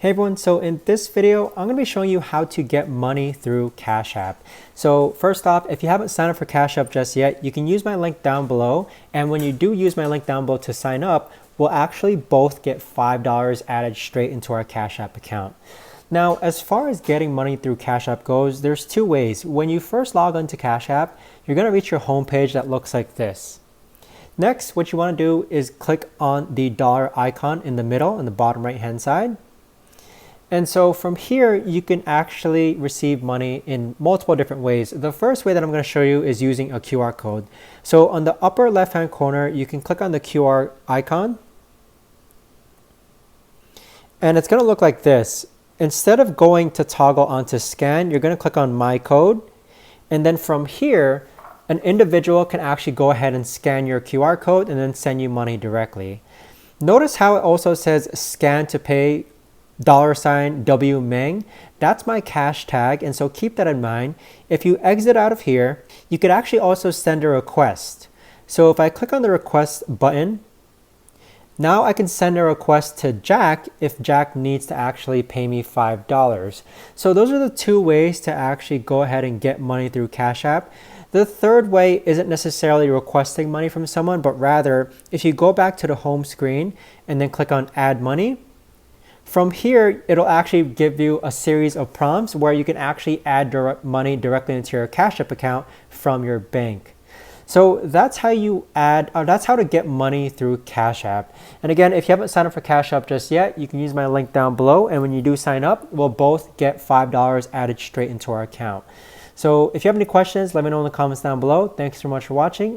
Hey everyone, so in this video, I'm going to be showing you how to get money through Cashapp. So first off, if you haven't signed up for Cashapp just yet, you can use my link down below. And when you do use my link down below to sign up, we'll actually both get $5 added straight into our Cashapp account. Now, as far as getting money through Cashapp goes, there's two ways. When you first log into Cashapp, you're going to reach your home page that looks like this. Next, what you want to do is click on the dollar icon in the middle in the bottom right hand side. And so from here, you can actually receive money in multiple different ways. The first way that I'm going to show you is using a QR code. So on the upper left-hand corner, you can click on the QR icon. And it's going to look like this. Instead of going to toggle onto scan, you're going to click on my code. And then from here, an individual can actually go ahead and scan your QR code and then send you money directly. Notice how it also says scan to pay $WMeng. That's my cash tag, and so keep that in mind. If you exit out of here, you could actually also send a request. So if I click on the request button, now I can send a request to Jack if Jack needs to actually pay me $5. So those are the two ways to actually go ahead and get money through Cashapp. The third way isn't necessarily requesting money from someone, but rather if you go back to the home screen and then click on add money, from here, it'll actually give you a series of prompts where you can actually add money directly into your Cashapp account from your bank. So that's how you that's how to get money through Cashapp. And again, if you haven't signed up for Cashapp just yet, you can use my link down below. And when you do sign up, we'll both get $5 added straight into our account. So if you have any questions, let me know in the comments down below. Thanks so much for watching.